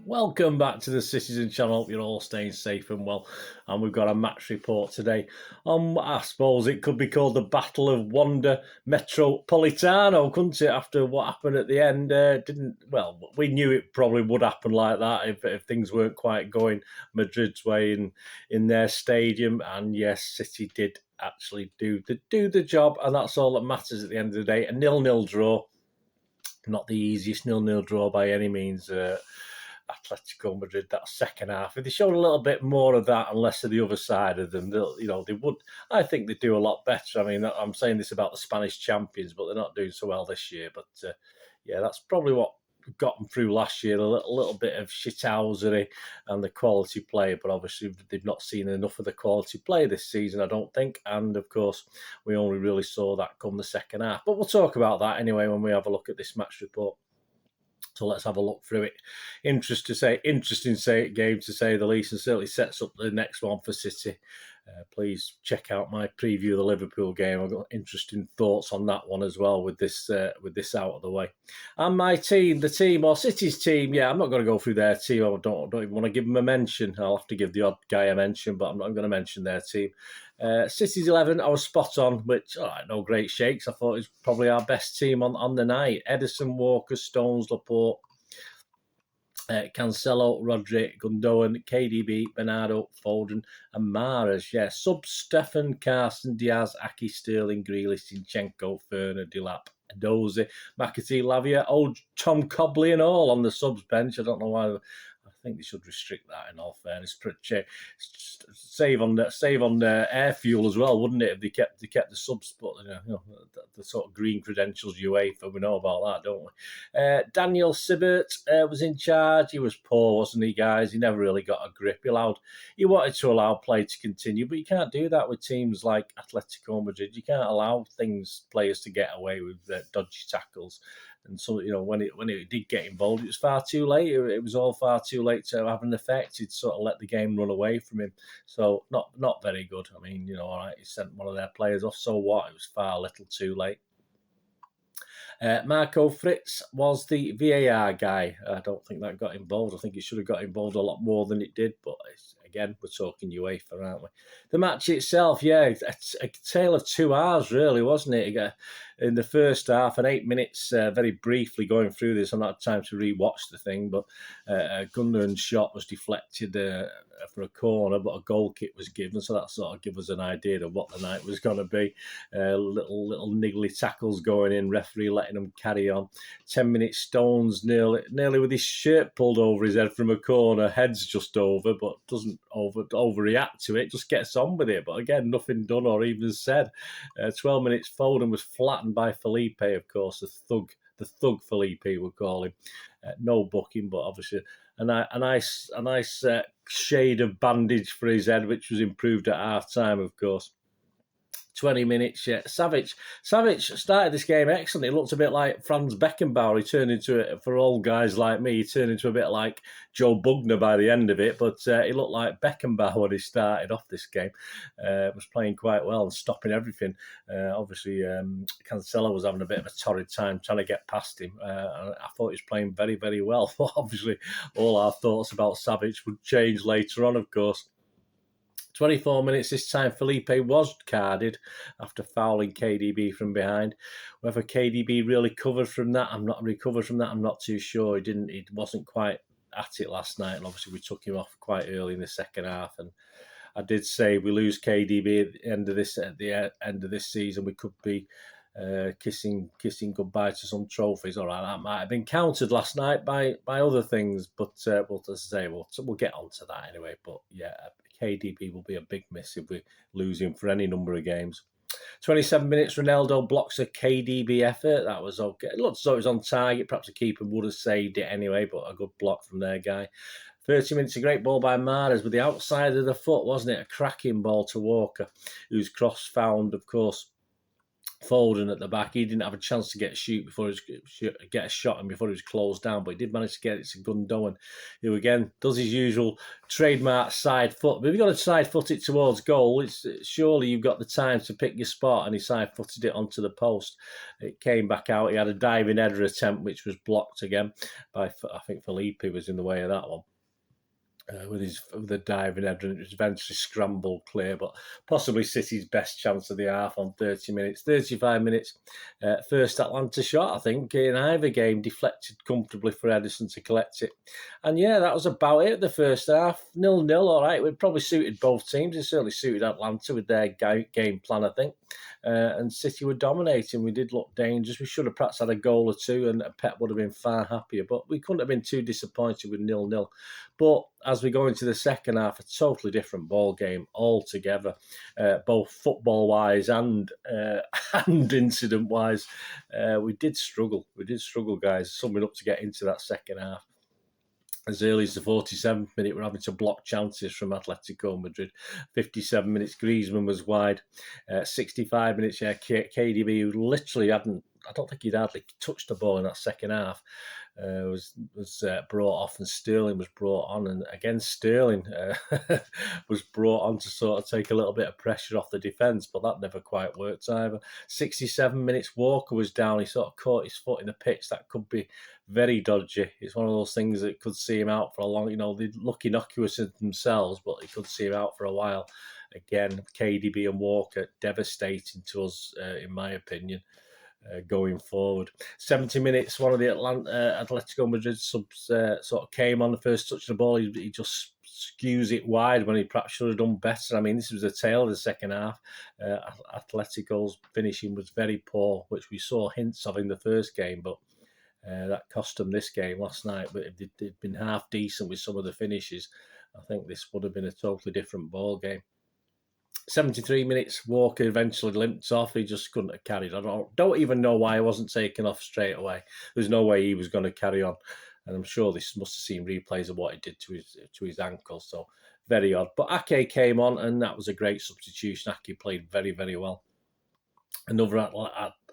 Welcome back to the Citizen channel. Hope you're all staying safe and well. And we've got a match report today. I suppose it could be called the Battle of Wanda Metropolitano, couldn't it? After what happened at the end, we knew it probably would happen like that if things weren't quite going Madrid's way in their stadium. And yes, City did actually do the job, and that's all that matters at the end of the day. A 0-0 draw, not the easiest 0-0 draw by any means. Atletico Madrid, that second half. If they showed a little bit more of that and less of the other side of them, they would. I think they do a lot better. I mean, I'm saying this about the Spanish champions, but they're not doing so well this year. But that's probably what got them through last year. A little bit of shithousery and the quality play, but obviously they've not seen enough of the quality play this season, I don't think. And of course, we only really saw that come the second half. But we'll talk about that anyway when we have a look at this match report. So let's have a look through it. Interesting game to say the least, and certainly sets up the next one for City. Please check out my preview of the Liverpool game. I've got interesting thoughts on that one as well with this out of the way. And my team, City's team, I'm not going to go through their team. I don't even want to give them a mention. I'll have to give the odd guy a mention, but I'm not going to mention their team. City's 11, I was spot on, which, no great shakes. I thought it was probably our best team on the night. Ederson, Walker, Stones, Laporte, Cancelo, Rodri, Gundogan, KDB, Bernardo, Foden, and Mahrez. Yeah, subs Stefan, Carson, Diaz, Aki, Sterling, Grealish, Zinchenko, Ferner, Delap, Dozie, McAtee, Lavia, old Tom Cobley and all on the subs bench. I don't know why. I think they should restrict that. In all fairness, save on the air fuel as well, wouldn't it? If they kept the subs, but the sort of green credentials UEFA, we know about that, don't we? Daniel Sibbert was in charge. He was poor, wasn't he, guys? He never really got a grip. He wanted to allow play to continue, but you can't do that with teams like Atletico Madrid. You can't allow players to get away with dodgy tackles. And so, when it did get involved, it was far too late. It was all far too late to have an effect. He'd sort of let the game run away from him. So not very good. I mean, all right, he sent one of their players off. So what? It was far little too late. Marco Fritz was the VAR guy. I don't think that got involved. I think it should have got involved a lot more than it did. But again, we're talking UEFA, aren't we? The match itself, it's a tale of 2 hours, really, wasn't it? In the first half, and 8 minutes, very briefly going through this. I'm not had time to re-watch the thing, but Gundogan's shot was deflected for a corner, but a goal kick was given, so that sort of gave us an idea of what the night was going to be. Little niggly tackles going in, referee letting them carry on. 10 minutes, Stones nearly with his shirt pulled over his head from a corner, head's just over, but doesn't overreact to it, just gets on with it. But again, nothing done or even said. 12 minutes, Foden was flattened by Felipe, of course, the thug Felipe, we'll call him. No booking, but obviously a nice shade of bandage for his head, which was improved at half time, of course. 20 minutes, yeah. Savic started this game excellently. It looked a bit like Franz Beckenbauer. He turned into it, for old guys like me, he turned into a bit like Joe Bugner by the end of it, but he looked like Beckenbauer when he started off this game. Was playing quite well and stopping everything. Obviously, Cancelo was having a bit of a torrid time trying to get past him. I thought he was playing very, very well. But obviously, all our thoughts about Savic would change later on, of course. 24 minutes this time, Felipe was carded after fouling KDB from behind. Whether KDB really recovered from that, I'm not too sure. He wasn't quite at it last night, and obviously we took him off quite early in the second half. And I did say we lose KDB at the end of this season, we could be kissing goodbye to some trophies. All right, that might have been countered last night by other things, but we'll get on to that anyway. But KDB will be a big miss if we lose him for any number of games. 27 minutes, Ronaldo blocks a KDB effort. That was okay. It looked as though it was on target. Perhaps the keeper would have saved it anyway, but a good block from their guy. 30 minutes, a great ball by Mahrez with the outside of the foot, wasn't it? A cracking ball to Walker, whose cross found, of course, Foden at the back. He didn't have a chance to get a shot and before he was closed down, but he did manage to get it to Gundogan, who again does his usual trademark side foot. But if you've got to side foot it towards goal, it's surely you've got the time to pick your spot, and he side footed it onto the post. It came back out. He had a diving header attempt which was blocked again by, I think Felipe was in the way of that one. With the diving header, and it was eventually scrambled clear, but possibly City's best chance of the half on 30 minutes. 35 minutes, first Atlanta shot, I think, in either game, deflected comfortably for Ederson to collect it. And yeah, that was about it, the first half. 0-0, all right. It probably suited both teams. It certainly suited Atlanta with their game plan, I think. And City were dominating. We did look dangerous. We should have perhaps had a goal or two, and Pep would have been far happier. But we couldn't have been too disappointed with 0-0. But as we go into the second half, a totally different ball game altogether, both football-wise and incident-wise. We did struggle. Guys, summing up to get into that second half. As early as the 47th minute, we're having to block chances from Atletico Madrid. 57 minutes, Griezmann was wide. 65 minutes, KDB, who literally hadn't, I don't think he'd hardly touched the ball in that second half, was brought off, and Sterling was brought on. And again, Sterling was brought on to sort of take a little bit of pressure off the defence, but that never quite worked either. 67 minutes, Walker was down. He sort of caught his foot in the pitch. That could be very dodgy. It's one of those things that could see him out for a long, they look innocuous in themselves, but it could see him out for a while. Again, KDB and Walker, devastating to us, in my opinion. Going forward, 70 minutes. One of the Atletico Madrid subs sort of came on the first touch of the ball. He just skews it wide when he perhaps should have done better. I mean, this was the tail of the second half. Atletico's finishing was very poor, which we saw hints of in the first game, but that cost them this game last night. But if they'd been half decent with some of the finishes, I think this would have been a totally different ball game. 73 minutes, Walker eventually limped off. He just couldn't have carried on. Don't even know why he wasn't taken off straight away. There's no way he was going to carry on. And I'm sure this must have seen replays of what he did to his ankle. So very odd. But Ake came on, and that was a great substitution. Ake played very, very well. Another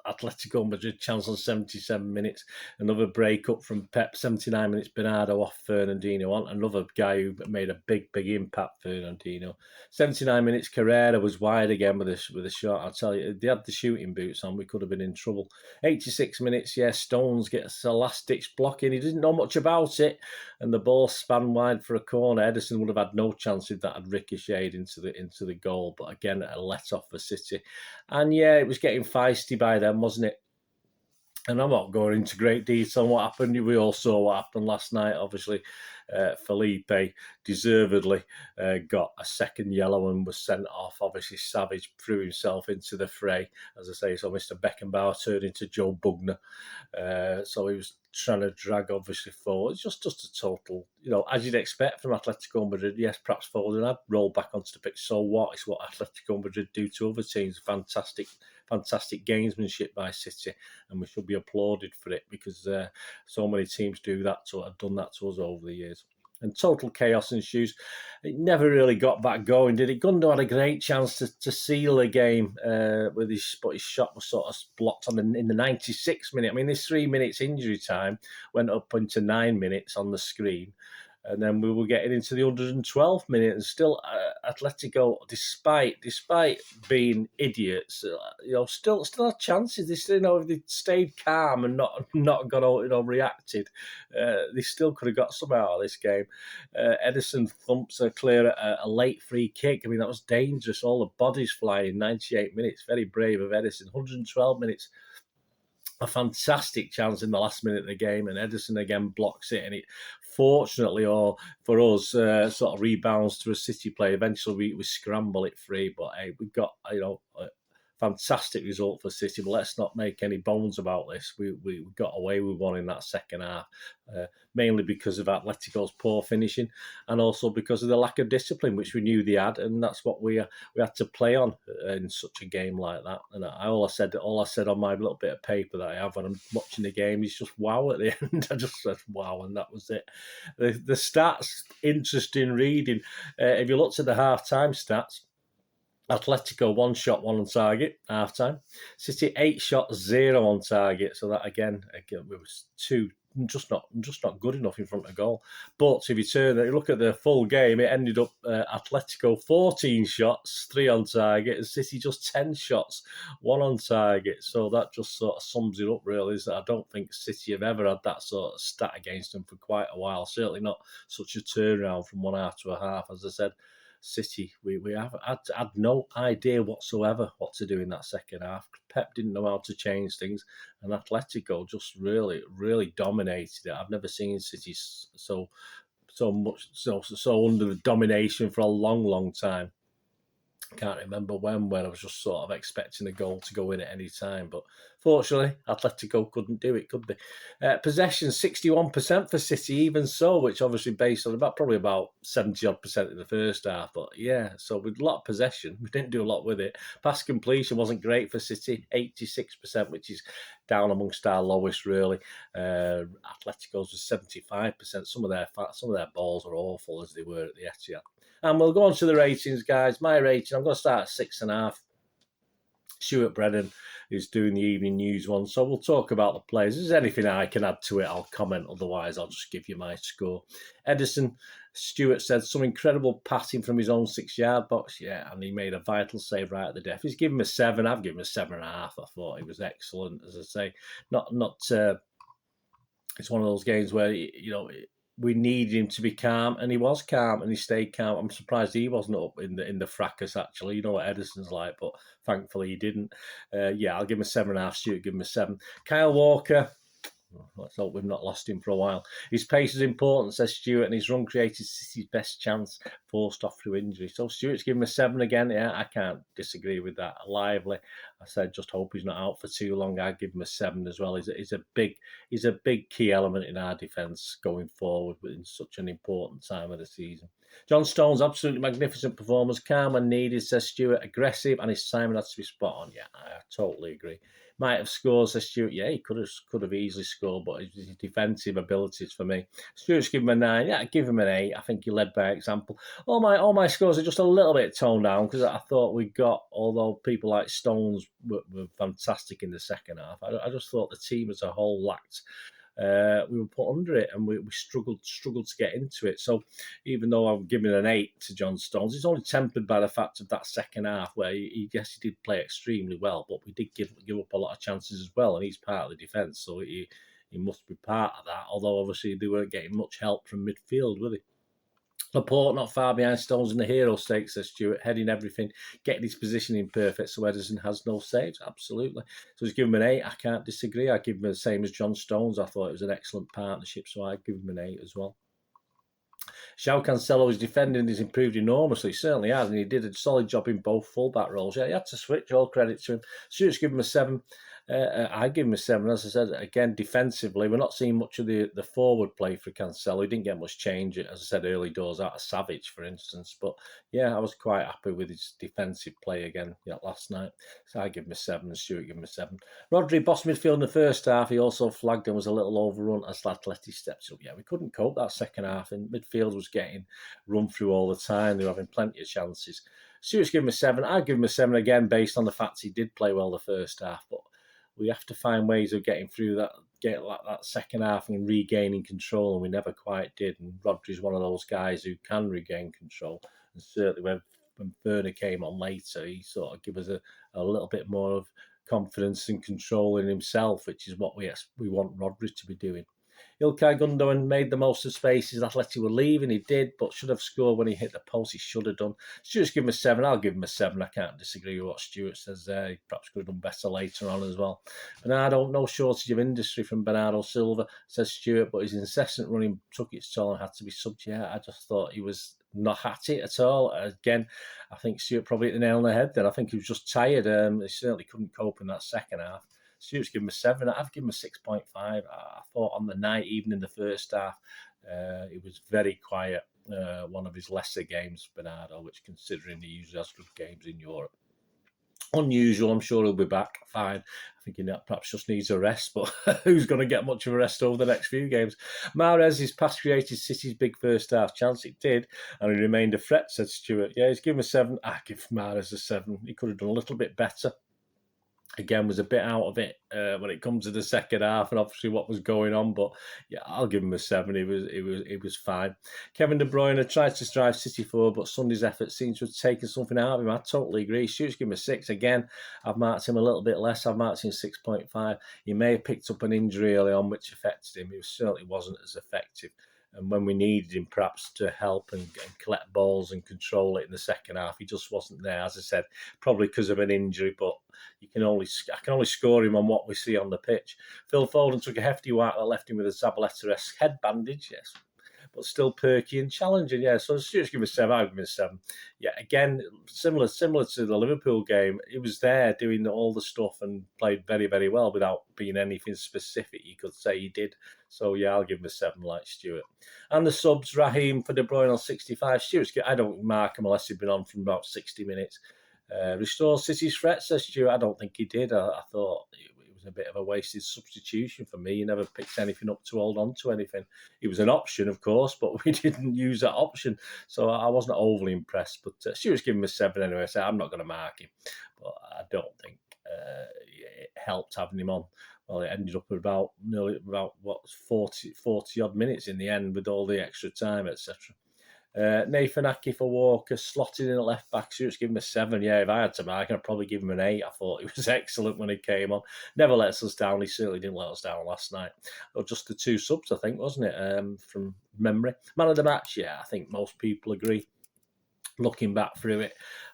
Atletico Madrid chance on 77 minutes. Another break up from Pep. 79 minutes, Bernardo off Fernandinho on. Another guy who made a big, big impact, Fernandinho. 79 minutes, Carrera was wide again with a shot. I'll tell you, if they had the shooting boots on, we could have been in trouble. 86 minutes, Stones gets a last-ditch block in. He didn't know much about it, and the ball span wide for a corner. Ederson would have had no chance if that had ricocheted into the goal. But again, a let-off for City. And it was getting feisty by then, wasn't it? And I'm not going into great detail on what happened. We all saw what happened last night. Obviously, Felipe deservedly got a second yellow and was sent off. Obviously, Savage threw himself into the fray, as I say. So Mr. Beckenbauer turned into Joe Bugner. So he was trying to drag, obviously, forward. It's just a total, as you'd expect from Atletico Madrid. Yes, perhaps Foden had rolled back onto the pitch. So what? It's what Atletico Madrid do to other teams. Fantastic gamesmanship by City, and we should be applauded for it, because so many teams do that, have done that to us over the years. And total chaos ensues. It never really got back going, did it? Gundo had a great chance to seal the game but his shot was sort of blocked in the 96th minute. I mean, this 3 minutes injury time went up into 9 minutes on the screen. And then we were getting into the 112th minute, and still Atletico, despite being idiots, still had chances. They, if they stayed calm and not got reacted, they still could have got some out of this game. Ederson thumps a clear a late free kick. I mean, that was dangerous. All the bodies flying. 98 minutes, very brave of Ederson. 112 minutes. A fantastic chance in the last minute of the game, and Ederson again blocks it, and it fortunately, or for us, sort of rebounds to a City play. Eventually we scramble it free, but hey, we got a fantastic result for City, but let's not make any bones about this. We got away with one in that second half, mainly because of Atletico's poor finishing, and also because of the lack of discipline, which we knew they had, and that's what we had to play on in such a game like that. And all I said on my little bit of paper that I have when I'm watching the game is just wow at the end. I just said wow, and that was it. The stats, interesting reading. If you looked at the half-time stats, Atletico 1 shot, 1 on target, half time. City 8 shots, 0 on target. So that again it was two just not good enough in front of goal. But if you look at the full game, it ended up Atletico 14 shots, 3 on target, and City just 10 shots, 1 on target. So that just sort of sums it up, really. Is that I don't think City have ever had that sort of stat against them for quite a while. Certainly not such a turnaround from one half to a half. As I said, City, we have had no idea whatsoever what to do in that second half. Pep didn't know how to change things, and Atletico just really dominated it. I've never seen City so under the domination for a long time. Can't remember when I was just sort of expecting a goal to go in at any time, but fortunately Atletico couldn't do it, could they? Possession 61% for City, even so, which obviously based on probably about 70 odd percent in the first half. But yeah, so with a lot of possession, we didn't do a lot with it. Pass completion wasn't great for City, 86%, which is down amongst our lowest, really. Atletico's was 75%. Some of their balls are awful, as they were at the Etihad. And we'll go on to the ratings, guys. My rating, I'm going to start at 6.5. Stuart Brennan is doing the evening news one. So we'll talk about the players. If there's anything I can add to it, I'll comment. Otherwise, I'll just give you my score. Edison, Stuart said, some incredible passing from his own 6-yard box. Yeah, and he made a vital save right at the death. He's given him a 7. I've given him a 7.5. I thought he was excellent. As I say, it's one of those games where, we needed him to be calm, and he was calm, and he stayed calm. I'm surprised he wasn't up in the fracas, actually. You know what Edison's like, but thankfully he didn't. I'll give him a 7.5. Stuart, give him a 7. Kyle Walker, let's hope we've not lost him for a while. His pace is important, says Stuart, and his run created City's best chance, forced off through injury. So Stuart's given him a 7 again. Yeah, I can't disagree with that. Lively. I said, just hope he's not out for too long. I'd give him a 7 as well. He's a big key element in our defence going forward in such an important time of the season. John Stone's absolutely magnificent performance. Calm and needed, says Stuart. Aggressive, and his timing had to be spot on. Yeah, I totally agree. Might have scored, says Stuart. Yeah, he could have easily scored, but his defensive abilities for me. Stuart's given him a 9. Yeah, I give him an 8. I think he led by example. All my scores are just a little bit toned down because I thought although people like Stones were fantastic in the second half, I just thought the team as a whole lacked. We were put under it, and we struggled to get into it. So even though I'm giving an 8 to John Stones, it's only tempered by the fact of that second half where he did play extremely well, but we did give up a lot of chances as well, and he's part of the defence, so he must be part of that. Although obviously they weren't getting much help from midfield, were they? Laporte not far behind Stones in the hero stakes, says Stuart, heading everything, getting his positioning perfect so Ederson has no saves. Absolutely. So he's given him an 8. I can't disagree. I give him the same as John Stones. I thought it was an excellent partnership, so I give him an 8 as well. João Cancelo's defending has improved enormously. He certainly has, and he did a solid job in both fullback roles. Yeah, he had to switch. All credit to him. Stuart's given him a 7. I give him a 7. As I said, again, defensively, we're not seeing much of the forward play for Cancelo. He didn't get much change, as I said, early doors out of Savage, for instance. But yeah, I was quite happy with his defensive play again last night. So I give him a 7, and Stuart give him a 7. Rodri, boss midfield in the first half. He also flagged and was a little overrun as Atleti steps up. Yeah, we couldn't cope that second half, and midfield was getting run through all the time. They were having plenty of chances. Stuart's given him a 7. I'd give him a 7 again based on the fact he did play well the first half, but we have to find ways of getting through that second half and regaining control, and we never quite did. And Rodri's one of those guys who can regain control. And certainly when Werner came on later, he sort of gave us a little bit more of confidence and control in himself, which is what we want Rodri to be doing. Ilkay Gundogan made the most of spaces. Atleti were leaving. He did, but should have scored when he hit the post. He should have done. Stuart's given him a 7. I'll give him a 7. I can't disagree with what Stuart says there. He perhaps could have done better later on as well. Bernardo, no shortage of industry from Bernardo Silva, says Stuart, but his incessant running took its toll and had to be subbed. Yeah, I just thought he was not at it at all. Again, I think Stuart probably hit the nail on the head there. I think he was just tired. He certainly couldn't cope in that second half. Stuart's given him a 7. I've given him a 6.5. I thought on the night, even in the first half, it was very quiet. One of his lesser games, Bernardo, which considering he usually has good games in Europe. Unusual. I'm sure he'll be back fine. I think he perhaps just needs a rest, but who's going to get much of a rest over the next few games? Mahrez's pass created City's big first half chance. It did, and he remained a threat, said Stuart. Yeah, he's given a 7. I give Mahrez a 7. He could have done a little bit better. Again, was a bit out of it when it comes to the second half, and obviously what was going on. But yeah, I'll give him a 7. It was fine. Kevin De Bruyne tried to drive City forward, but Sunday's effort seems to have taken something out of him. I totally agree. Stuart's give him a 6 again. I've marked him a little bit less. I've marked him 6.5. He may have picked up an injury early on, which affected him. He certainly wasn't as effective. And when we needed him perhaps to help and collect balls and control it in the second half, he just wasn't there. As I said, probably because of an injury, but I can only score him on what we see on the pitch. Phil Foden took a hefty whack that left him with a Zabaleta-esque head bandage, yes, but still perky and challenging, yeah. So Stuart's give him a 7, I'll give him a 7. Yeah, again, similar to the Liverpool game, he was there doing all the stuff and played very, very well without being anything specific you could say he did. So yeah, I'll give him a 7 like Stuart. And the subs, Raheem for De Bruyne on 65. Stuart's, I don't mark him unless he'd been on from about 60 minutes. Restore City's threat, says Stuart. I don't think he did. I thought it was a bit of a wasted substitution for me. He never picked anything up to hold on to anything. It was an option, of course, but we didn't use that option. So I wasn't overly impressed. But Stuart's giving him a 7 anyway. So I'm not going to mark him. But I don't think it helped having him on. Well, it ended up about 40 odd minutes in the end with all the extra time, etc. Nathan Aki for Walker, slotted in at left back. Stuart's given him a 7. Yeah, if I had to mark, I'd probably give him an 8. I thought he was excellent when he came on. Never lets us down. He certainly didn't let us down last night. Or just the 2 subs, I think, wasn't it? From memory. Man of the match, yeah, I think most people agree. Looking back through it,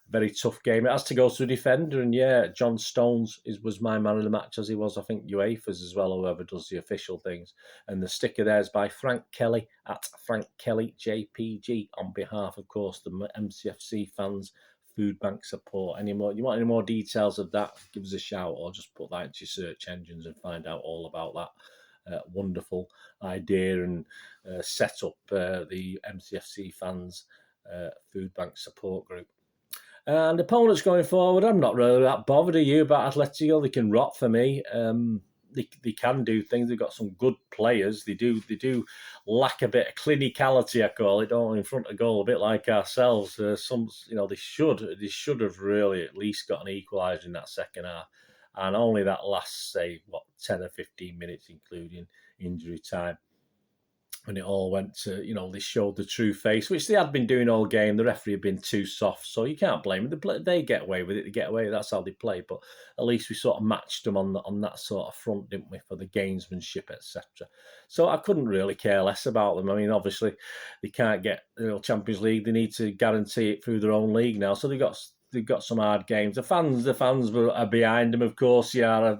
very tough game. It has to go to a defender, and yeah, John Stones was my man of the match, as he was, I think, UEFA's as well, whoever does the official things. And the sticker there is by Frank Kelly, at Frank Kelly JPG, on behalf, of course, the MCFC fans, food bank support. You want any more details of that, give us a shout, or just put that into your search engines and find out all about that wonderful idea and set up the MCFC fans food bank support group. And opponents going forward, I'm not really that bothered. Are you about Atletico? They can rot for me. They can do things. They've got some good players. They do lack a bit of clinicality, I call it, don't in front of goal, a bit like ourselves. They should have really at least got an equaliser in that second half, and only that last 10 or 15 minutes, including injury time, when it all went to, they showed the true face, which they had been doing all game. The referee had been too soft, so you can't blame them. They get away with it. They get away. That's how they play. But at least we sort of matched them on that sort of front, didn't we, for the gamesmanship, etc. So I couldn't really care less about them. I mean, obviously, they can't get Champions League. They need to guarantee it through their own league now. So they've got some hard games. The fans are behind them, of course. Yeah,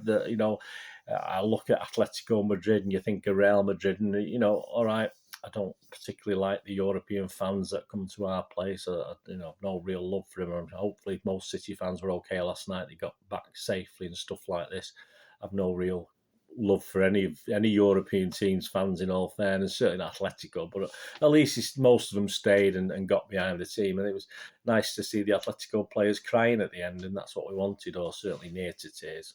I look at Atletico Madrid and you think of Real Madrid, and all right, I don't particularly like the European fans that come to our place. No real love for them. And hopefully, most City fans were okay last night. They got back safely and stuff like this. I've no real love for any European teams' fans, in all fairness, certainly not Atletico, but at least most of them stayed and got behind the team, and it was nice to see the Atletico players crying at the end, and that's what we wanted, or certainly near to tears.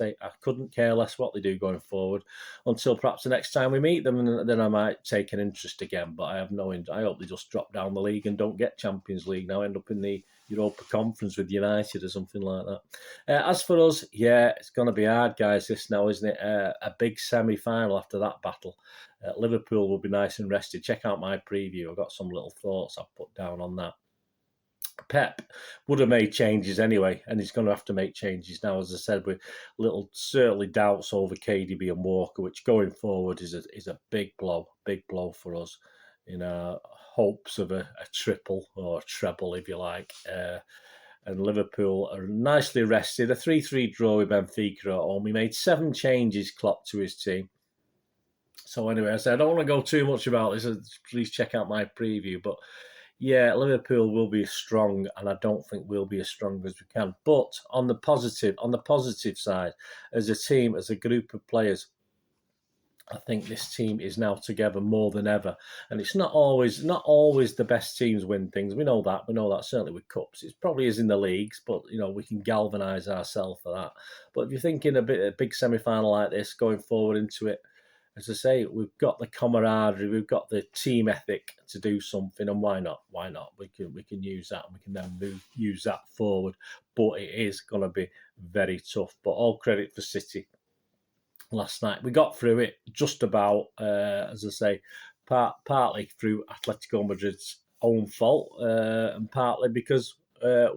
I couldn't care less what they do going forward until perhaps the next time we meet them, and then I might take an interest again. But I have no interest. I hope they just drop down the league and don't get Champions League now, end up in the Europa Conference with United or something like that. As for us, yeah, it's going to be hard, guys, this now, isn't it? A big semi-final after that battle. Liverpool will be nice and rested. Check out my preview. I've got some little thoughts I've put down on that. Pep would have made changes anyway, and he's going to have to make changes now, as I said, with certainly doubts over KDB and Walker, which going forward is a big blow for us in our hopes of a triple or a treble, if you like. And Liverpool are nicely rested. A 3-3 draw with Benfica at home. He made 7 changes, Klopp, to his team. So anyway, I said I don't want to go too much about this. Please check out my preview, but yeah, Liverpool will be strong, and I don't think we'll be as strong as we can. But on the positive side, as a team, as a group of players, I think this team is now together more than ever, and it's not always the best teams win things. We know that. We know that certainly with cups. It probably is in the leagues, but we can galvanise ourselves for that. But if you're thinking a big semi-final like this, going forward into it, as I say, we've got the camaraderie, we've got the team ethic to do something, and why not? Why not? We can use that, and we can then use that forward. But it is going to be very tough. But all credit for City last night. We got through it just about, as I say, partly through Atletico Madrid's own fault, and partly because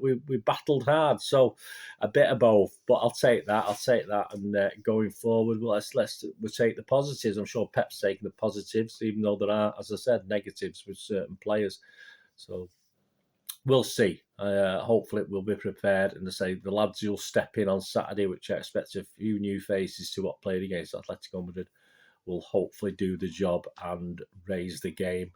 we battled hard. So a bit of both, but I'll take that. And going forward, well, we'll take the positives. I'm sure Pep's taking the positives, even though there are, as I said, negatives with certain players. So we'll see. Hopefully, we'll be prepared. And to say the lads who'll step in on Saturday, which I expect a few new faces to what played against Atletico Madrid, will hopefully do the job and raise the game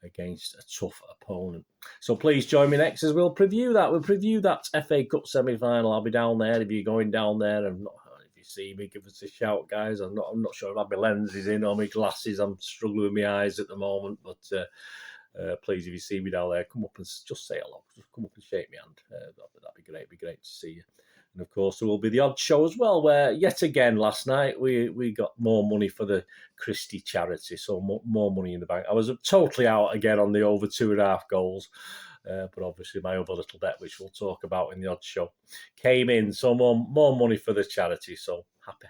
against a tough opponent. So please join me next as we'll preview that. We'll preview that FA Cup semi-final. I'll be down there. If you're going down there, and if you see me, give us a shout, guys. I'm not sure if I have my lenses in or my glasses. I'm struggling with my eyes at the moment, but. Please, if you see me down there, come up and just say hello. Just come up and shake my hand. That'd be great. It'd be great to see you. And of course, there will be the odd show as well, where yet again last night we got more money for the Christie charity, so more money in the bank. I was totally out again on the over 2.5 goals. But obviously my other little bet, which we'll talk about in the odd show, came in. So more money for the charity. So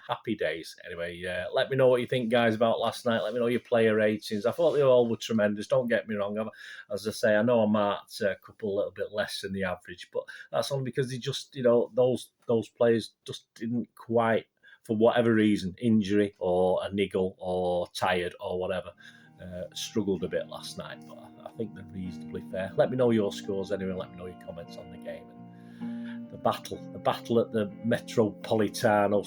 happy days. Anyway, let me know what you think, guys, about last night. Let me know your player ratings. I thought they all were tremendous. Don't get me wrong. As I say, I know I marked a couple a little bit less than the average, but that's only because they just, those players just didn't quite, for whatever reason, injury or a niggle or tired or whatever, struggled a bit last night. But I think they're reasonably fair. Let me know your scores anyway. Let me know your comments on the game. And the battle at the Metropolitano,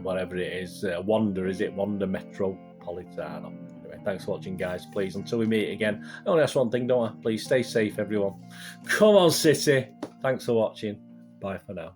whatever it is, Wanda Metropolitano. Anyway, thanks for watching, guys. Please, until we meet again, I only ask one thing, don't I? Please stay safe, everyone. Come on, City. Thanks for watching. Bye for now.